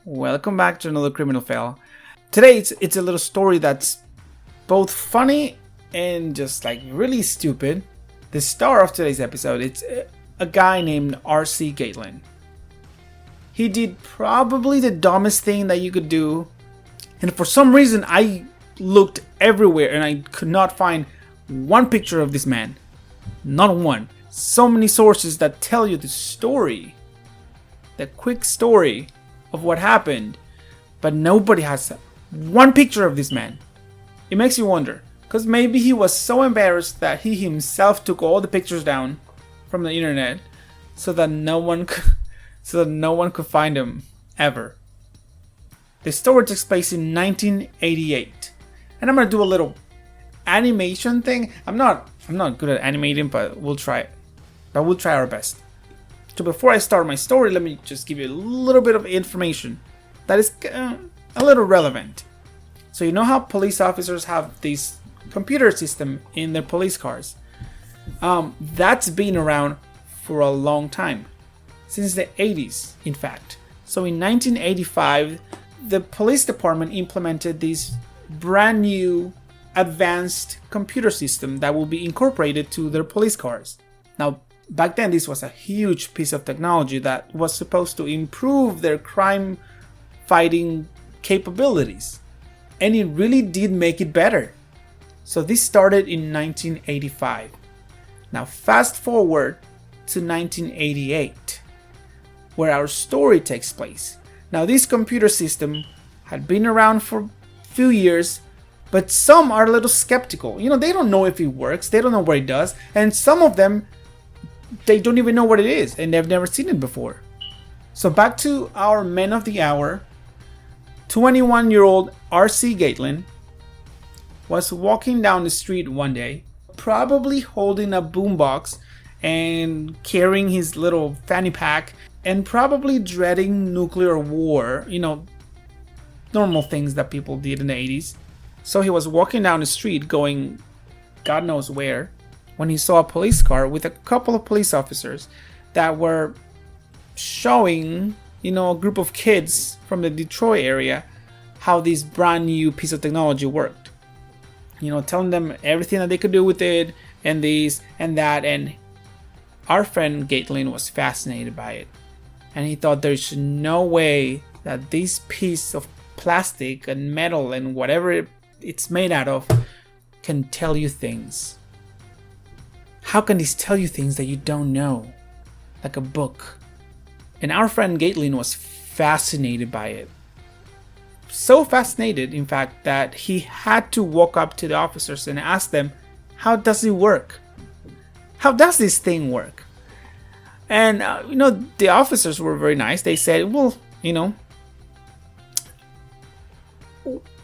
Welcome back to another criminal fail. Today it's a little story that's both funny and just like really stupid. The star of today's episode, it's a guy named R.C. Gatlin. He did probably the dumbest thing that you could do, and for some reason I looked everywhere and I could not find one picture of this man. Not one. So many sources that tell you the story, the quick story of what happened, but nobody has one picture of this man. It makes you wonder, because maybe he was so embarrassed that he himself took all the pictures down from the internet so that no one could find him ever. The story takes place in 1988, and I'm gonna do a little animation thing. I'm not good at animating, but we'll try it. But we'll try our best. So before I start my story, let me just give you a little bit of information that is a little relevant. So you know how police officers have this computer system in their police cars? That's been around for a long time, since the 80s, in fact. So in 1985, the police department implemented this brand new advanced computer system that will be incorporated to their police cars. Now, back then, this was a huge piece of technology that was supposed to improve their crime fighting capabilities. And it really did make it better. So this started in 1985. Now fast forward to 1988, where our story takes place. Now this computer system had been around for a few years, but some are a little skeptical. You know, they don't know if it works, they don't know what it does, and some of them, they don't even know what it is, and they've never seen it before. So back to our men of the hour. 21-year-old R.C. Gatlin was walking down the street one day, probably holding a boombox and carrying his little fanny pack, and probably dreading nuclear war, you know, normal things that people did in the 80s. So he was walking down the street going God knows where, when he saw a police car with a couple of police officers that were showing, you know, a group of kids from the Detroit area how this brand new piece of technology worked. You know, telling them everything that they could do with it, and this and that, and our friend Gatlin was fascinated by it. And he thought there's no way that this piece of plastic and metal and whatever it's made out of can tell you things. How can this tell you things that you don't know? Like a book. And our friend Gatlin was fascinated by it. So fascinated, in fact, that he had to walk up to the officers and ask them, how does it work? How does this thing work? And, you know, the officers were very nice. They said, well, you know,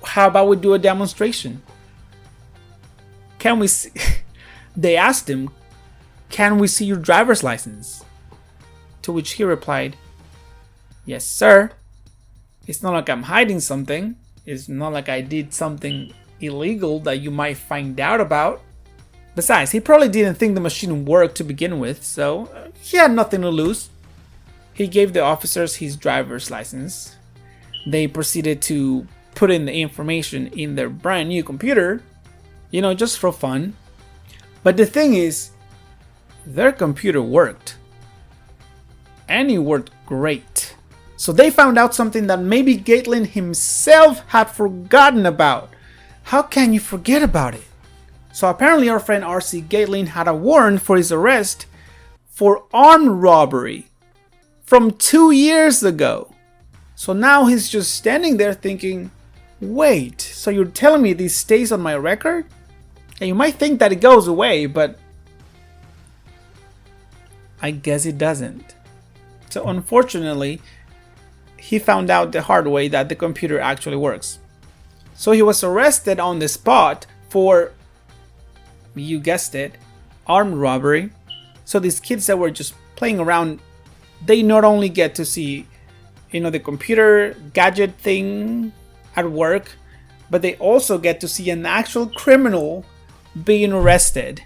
how about we do a demonstration? Can we see? They asked him, can we see your driver's license? To which he replied, yes, sir. It's not like I'm hiding something. It's not like I did something illegal that you might find out about. Besides, he probably didn't think the machine worked to begin with, so he had nothing to lose. He gave the officers his driver's license. They proceeded to put in the information in their brand new computer, you know, just for fun. But the thing is, their computer worked. And it worked great. So they found out something that maybe Gatlin himself had forgotten about. How can you forget about it? So apparently our friend R.C. Gatlin had a warrant for his arrest for armed robbery from 2 years ago. So now he's just standing there thinking, wait, so you're telling me this stays on my record? And you might think that it goes away, but I guess it doesn't. So unfortunately, he found out the hard way that the computer actually works. So he was arrested on the spot for, you guessed it, armed robbery. So these kids that were just playing around, they not only get to see, you know, the computer gadget thing at work, but they also get to see an actual criminal being arrested.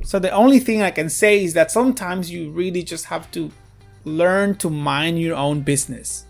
So the only thing I can say is that sometimes you really just have to learn to mind your own business.